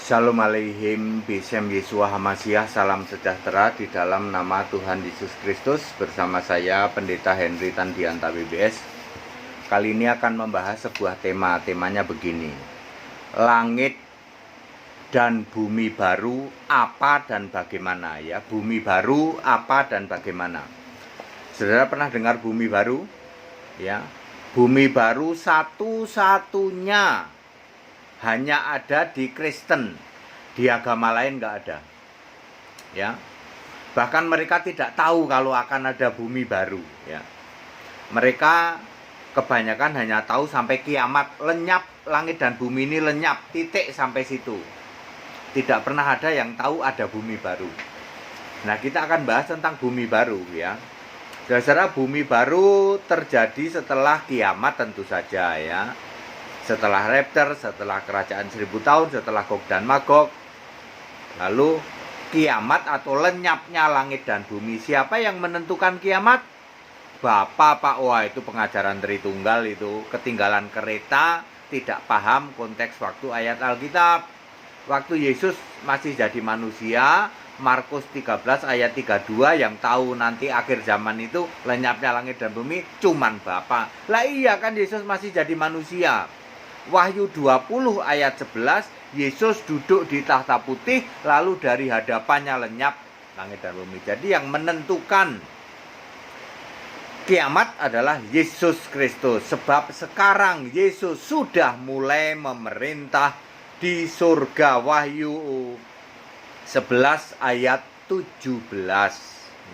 Shalom Aleihim, Besem Yesua Hamasiah, salam sejahtera di dalam nama Tuhan Yesus Kristus. Bersama saya Pendeta Henry Tandianta BBS. Kali ini akan membahas sebuah temanya begini: langit dan bumi baru, apa dan bagaimana ya? Bumi baru, apa dan bagaimana? Saudara pernah dengar bumi baru? Ya, bumi baru satu-satunya hanya ada di Kristen, di agama lain nggak ada. Ya, bahkan mereka tidak tahu kalau akan ada bumi baru. Ya, mereka kebanyakan hanya tahu sampai kiamat, lenyap langit dan bumi ini lenyap, titik sampai situ. Tidak pernah ada yang tahu ada bumi baru. Nah, kita akan bahas tentang bumi baru ya. Saudara, bumi baru terjadi setelah kiamat tentu saja ya. Setelah rapture, setelah kerajaan 1000 tahun, setelah Gog dan Magog. Lalu kiamat atau lenyapnya langit dan bumi. Siapa yang menentukan kiamat? Bapak Pak, wah itu pengajaran Tritunggal itu. Ketinggalan kereta, tidak paham konteks waktu ayat Alkitab. Waktu Yesus masih jadi manusia, Markus 13 ayat 32, yang tahu nanti akhir zaman itu lenyapnya langit dan bumi cuman Bapak. Lah iya kan, Yesus masih jadi manusia. Wahyu 20 ayat 11, Yesus duduk di tahta putih, lalu dari hadapannya lenyap langit dan bumi. Jadi yang menentukan kiamat adalah Yesus Kristus. Sebab sekarang Yesus sudah mulai memerintah di surga. Wahyu 11 ayat 17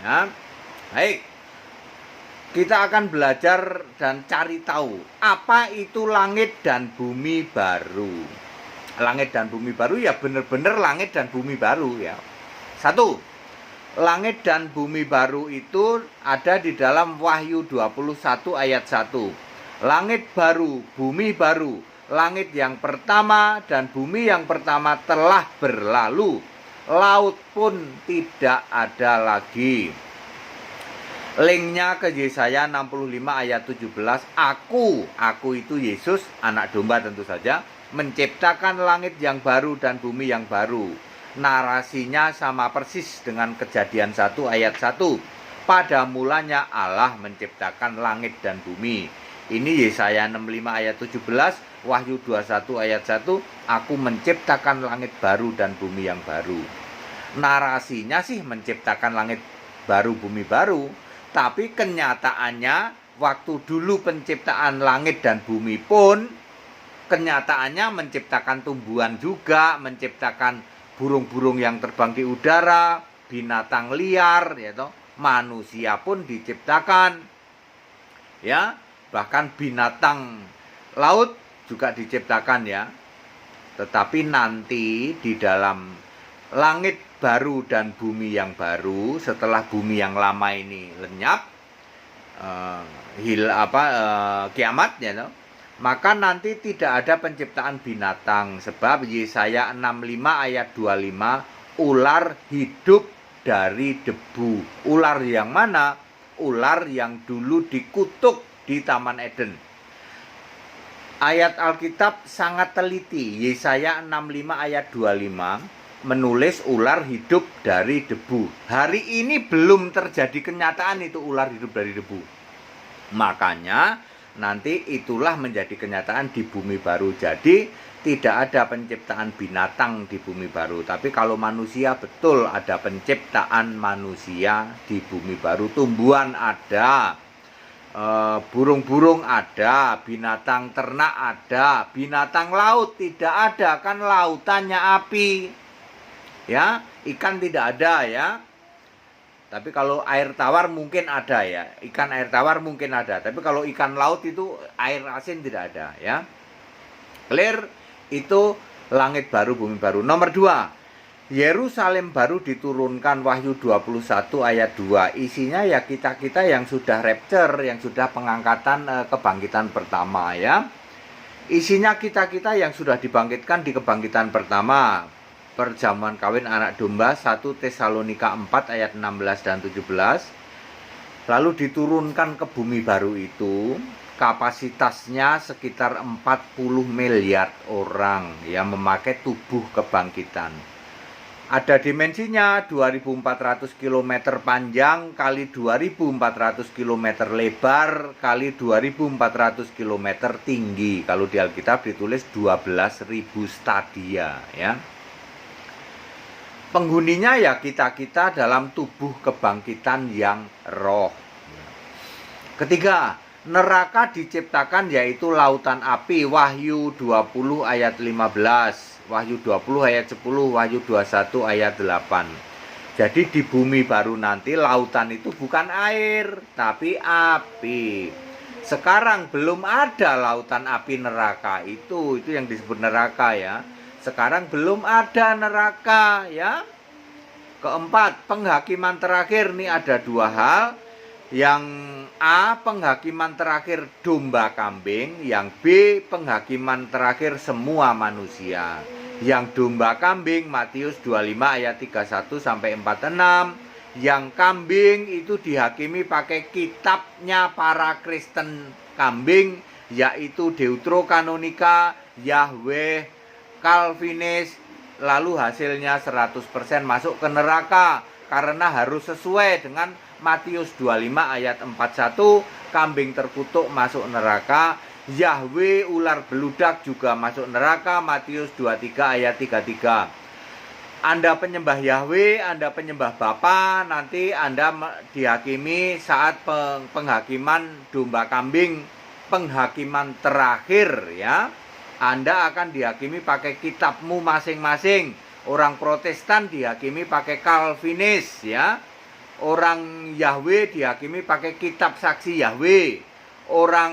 ya. Baik, kita akan belajar dan cari tahu apa itu langit dan bumi baru. Langit dan bumi baru ya benar-benar langit dan bumi baru ya. Satu, langit dan bumi baru itu ada di dalam Wahyu 21 ayat 1. Langit baru, bumi baru. Langit yang pertama dan bumi yang pertama telah berlalu. Laut pun tidak ada lagi. Linknya ke Yesaya 65 ayat 17. Aku itu Yesus, anak domba tentu saja, menciptakan langit yang baru dan bumi yang baru. Narasinya sama persis dengan Kejadian 1 ayat 1. Pada mulanya Allah menciptakan langit dan bumi. Ini Yesaya 65 ayat 17, Wahyu 21 ayat 1. Aku menciptakan langit baru dan bumi yang baru. Narasinya sih menciptakan langit baru, bumi baru. Tapi kenyataannya waktu dulu penciptaan langit dan bumi pun kenyataannya menciptakan tumbuhan juga, menciptakan burung-burung yang terbang di udara, binatang liar, ya toh, manusia pun diciptakan. Ya, bahkan binatang laut juga diciptakan ya. Tetapi nanti di dalam langit baru dan bumi yang baru, setelah bumi yang lama ini lenyap, kiamat ya toh, maka nanti tidak ada penciptaan binatang. Sebab Yesaya 65 ayat 25, ular hidup dari debu. Ular yang mana? Ular yang dulu dikutuk di Taman Eden. Ayat Alkitab sangat teliti. Yesaya 65 ayat 25 menulis ular hidup dari debu. Hari ini belum terjadi kenyataan itu ular hidup dari debu. Makanya nanti itulah menjadi kenyataan di bumi baru. Jadi tidak ada penciptaan binatang di bumi baru. Tapi kalau manusia, betul ada penciptaan manusia di bumi baru. Tumbuhan ada, burung-burung ada, binatang ternak ada, binatang laut tidak ada, kan lautannya api. Ya, ikan tidak ada ya. Tapi kalau air tawar mungkin ada ya. Ikan air tawar mungkin ada. Tapi kalau ikan laut itu air asin tidak ada ya. Clear? Itu langit baru, bumi baru. Nomor 2, Yerusalem baru diturunkan. Wahyu 21 ayat 2. Isinya ya kita-kita yang sudah rapture, yang sudah pengangkatan kebangkitan pertama ya. Isinya kita-kita yang sudah dibangkitkan di kebangkitan pertama. Perjamuan kawin anak domba 1 Tesalonika 4 ayat 16 dan 17. Lalu diturunkan ke bumi baru itu. kapasitasnya sekitar 40 miliar orang yang memakai tubuh kebangkitan. Ada dimensinya 2400 km panjang kali 2400 km lebar kali 2400 km tinggi. Kalau di Alkitab ditulis 12.000 stadia ya. Penghuninya ya kita-kita dalam tubuh kebangkitan yang roh. Ketiga, neraka diciptakan yaitu lautan api. Wahyu 20 ayat 15. Wahyu 20 ayat 10, Wahyu 21 ayat 8. Jadi di bumi baru nanti lautan itu bukan air, tapi api. Sekarang belum ada lautan api neraka, itu yang disebut neraka ya. Sekarang belum ada neraka ya. Keempat, penghakiman terakhir nih ada dua hal. Yang A, penghakiman terakhir domba kambing. Yang B, penghakiman terakhir semua manusia. Yang domba kambing Matius 25 ayat 31 sampai 46. Yang kambing itu dihakimi pakai kitabnya para Kristen kambing, yaitu Deuterokanonika, Yahweh, Calvinis. Lalu hasilnya 100% masuk ke neraka karena harus sesuai dengan Matius 25 ayat 41, kambing terkutuk masuk neraka. Yahweh ular beludak juga masuk neraka, Matius 23 ayat 33. Anda penyembah Yahweh, Anda penyembah Bapa, nanti Anda dihakimi saat penghakiman domba kambing, penghakiman terakhir ya. Anda akan dihakimi pakai kitabmu masing-masing. Orang Protestan dihakimi pakai Calvinis ya. Orang Yahweh dihakimi pakai kitab saksi Yahweh. Orang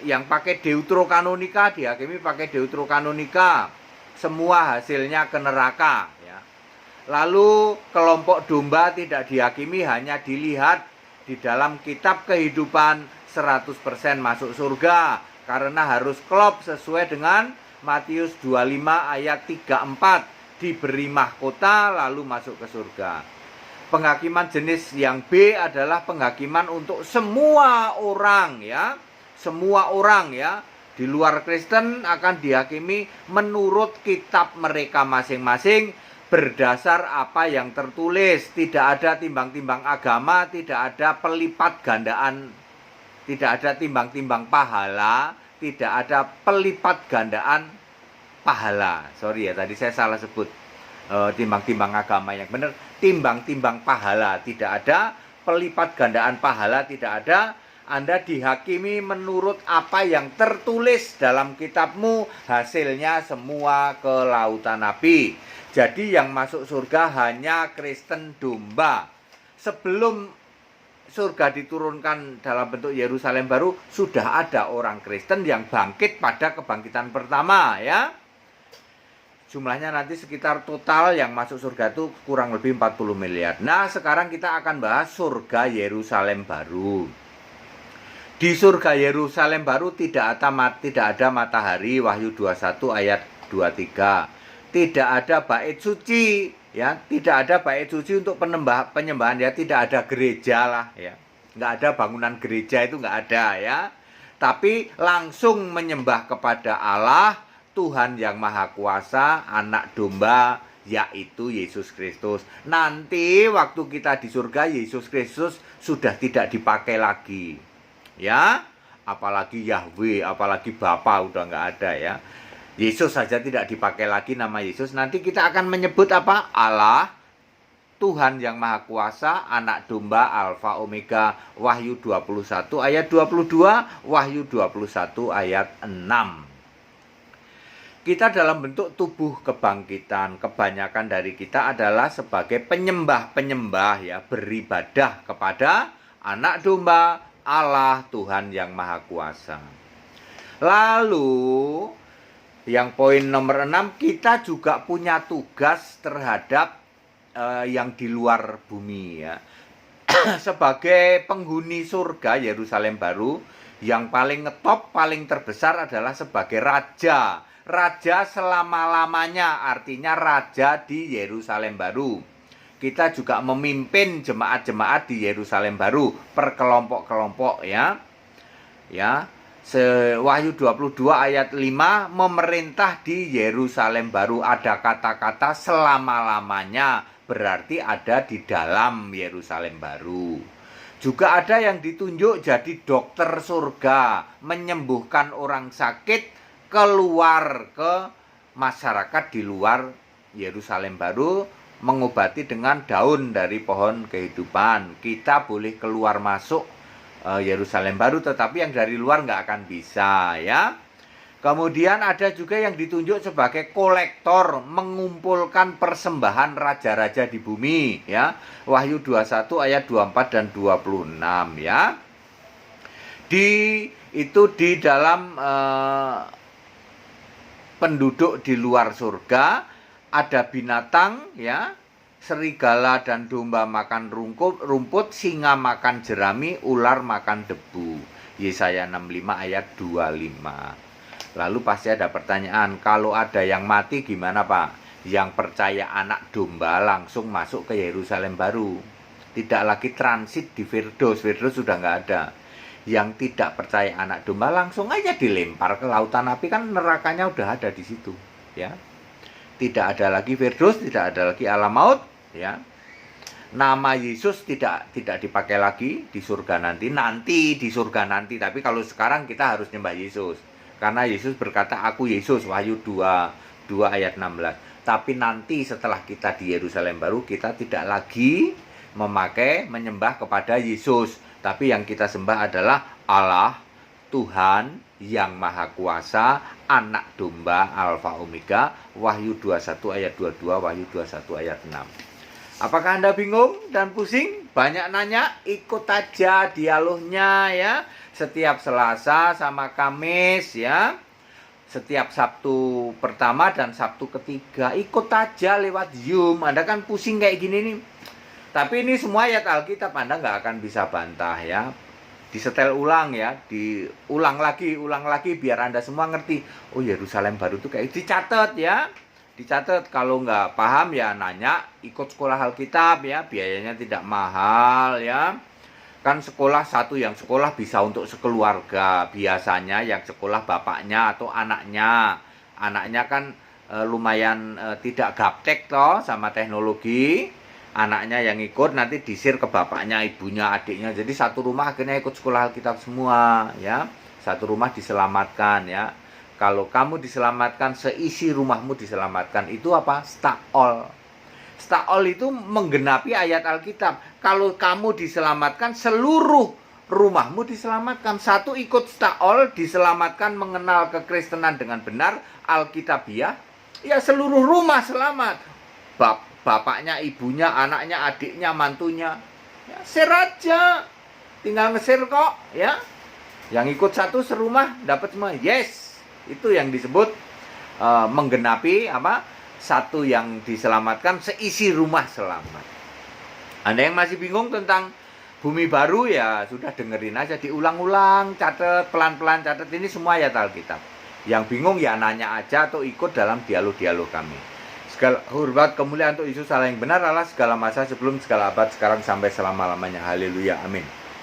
yang pakai Deuterokanonika dihakimi pakai Deuterokanonika. Semua hasilnya ke neraka ya. Lalu kelompok domba tidak dihakimi, hanya dilihat di dalam kitab kehidupan 100% masuk surga karena harus klop sesuai dengan Matius 25 ayat 34, diberi mahkota lalu masuk ke surga. Penghakiman jenis yang B adalah penghakiman untuk semua orang ya. Semua orang ya, di luar Kristen akan dihakimi menurut kitab mereka masing-masing berdasar apa yang tertulis. Tidak ada timbang-timbang agama, tidak ada pelipat gandaan, tidak ada timbang-timbang pahala, tidak ada pelipat gandaan pahala. Sorry ya, tadi saya salah sebut timbang-timbang agama, yang benar timbang-timbang pahala tidak ada, pelipat gandaan pahala tidak ada. Anda dihakimi menurut apa yang tertulis dalam kitabmu, hasilnya semua ke lautan api. Jadi yang masuk surga hanya Kristen domba. Sebelum surga diturunkan dalam bentuk Yerusalem baru, sudah ada orang Kristen yang bangkit pada kebangkitan pertama ya. Jumlahnya nanti sekitar total yang masuk surga itu kurang lebih 40 miliar. Nah, sekarang kita akan bahas surga Yerusalem baru. Di surga Yerusalem baru tidak ada matahari, Wahyu 21 ayat 23. Tidak ada bait suci, ya, tidak ada bait suci untuk penyembahan ya, tidak ada gereja lah ya. Nggak ada bangunan gereja, itu nggak ada ya. Tapi langsung menyembah kepada Allah, Tuhan yang Maha Kuasa, Anak Domba, yaitu Yesus Kristus. Nanti waktu kita di surga, Yesus Kristus sudah tidak dipakai lagi. Ya, apalagi Yahweh, apalagi Bapa udah nggak ada ya. Yesus saja tidak dipakai lagi nama Yesus. Nanti kita akan menyebut apa? Allah, Tuhan yang Maha Kuasa, Anak Domba, Alfa Omega. Wahyu 21 ayat 22, Wahyu 21 ayat 6. Kita dalam bentuk tubuh kebangkitan. Kebanyakan dari kita adalah sebagai penyembah-penyembah ya, beribadah kepada Anak Domba, Allah, Tuhan yang Maha Kuasa. Lalu yang poin nomor 6, kita juga punya tugas terhadap yang di luar bumi ya. Sebagai penghuni surga Yerusalem baru, yang paling ngetop, paling terbesar adalah sebagai raja. Raja selama-lamanya, artinya raja di Yerusalem baru. Kita juga memimpin jemaat-jemaat di Yerusalem baru per kelompok-kelompok ya. ya. Wahyu 22 ayat 5, memerintah di Yerusalem baru, ada kata-kata selama-lamanya, berarti ada di dalam Yerusalem baru. Juga ada yang ditunjuk jadi dokter surga, menyembuhkan orang sakit keluar ke masyarakat di luar Yerusalem baru, mengobati dengan daun dari pohon kehidupan. Kita boleh keluar masuk Yerusalem baru, tetapi yang dari luar nggak akan bisa, ya. Kemudian ada juga yang ditunjuk sebagai kolektor, mengumpulkan persembahan raja-raja di bumi, ya. Wahyu 21 ayat 24 dan 26, ya. Itu di dalam penduduk di luar surga ada binatang, ya. Serigala dan domba makan rumput, singa makan jerami, ular makan debu. Yesaya 65 ayat 25. Lalu pasti ada pertanyaan, kalau ada yang mati gimana Pak? Yang percaya anak domba langsung masuk ke Yerusalem baru. Tidak lagi transit di Firdaus sudah nggak ada. Yang tidak percaya anak domba langsung aja dilempar ke lautan api, kan nerakanya udah ada di situ, ya. Tidak ada lagi Firdaus, tidak ada lagi alam maut, ya. Nama Yesus tidak dipakai lagi di surga nanti di surga nanti. Tapi kalau sekarang kita harus nyembah Yesus, karena Yesus berkata, aku Yesus, Wahyu 2 ayat 16. Tapi nanti setelah kita di Yerusalem baru, kita tidak lagi menyembah kepada Yesus, tapi yang kita sembah adalah Allah, Tuhan yang Maha Kuasa, Anak Domba, Alfa Omega. Wahyu 21 ayat 22, Wahyu 21 ayat 6. Apakah Anda bingung dan pusing? Banyak nanya, ikut aja dialognya, ya. Setiap Selasa sama Kamis, ya. Setiap Sabtu pertama dan Sabtu ketiga, ikut aja lewat Zoom. Anda kan pusing kayak gini nih. Tapi ini semua ayat Alkitab, Anda nggak akan bisa bantah, ya. Disetel ulang, ya, diulang lagi biar Anda semua ngerti. Oh, Yerusalem baru tuh kayak dicatat, ya. Dicatat, kalau nggak paham ya nanya, ikut sekolah Alkitab, ya, biayanya tidak mahal, ya. Kan sekolah yang sekolah bisa untuk sekeluarga, biasanya yang sekolah bapaknya atau anaknya. Anaknya kan lumayan tidak gaptek toh sama teknologi. Anaknya yang ikut nanti disir ke bapaknya, ibunya, adiknya. Jadi satu rumah akhirnya ikut sekolah Alkitab semua, ya. Satu rumah diselamatkan, ya. Kalau kamu diselamatkan, seisi rumahmu diselamatkan. Itu apa? Stakol. Stakol itu menggenapi ayat Alkitab. Kalau kamu diselamatkan, seluruh rumahmu diselamatkan. Satu ikut stakol, diselamatkan, mengenal kekristenan dengan benar, Alkitabiah, ya seluruh rumah selamat. Bapaknya, ibunya, anaknya, adiknya, mantunya, ya, share aja. Tinggal nge-share kok, ya. Yang ikut satu serumah dapat semua. Yes. Itu yang disebut menggenapi apa? Satu yang diselamatkan, seisi rumah selamat. Anda yang masih bingung tentang bumi baru, ya sudah dengerin aja, diulang-ulang, catat, pelan-pelan catat, ini semua ayat Alkitab. Yang bingung ya nanya aja atau ikut dalam dialog-dialog kami. Segala hormat kemuliaan untuk Yesus Allah yang benar, Allah segala masa, sebelum segala abad, sekarang sampai selama-lamanya. Haleluya, amin.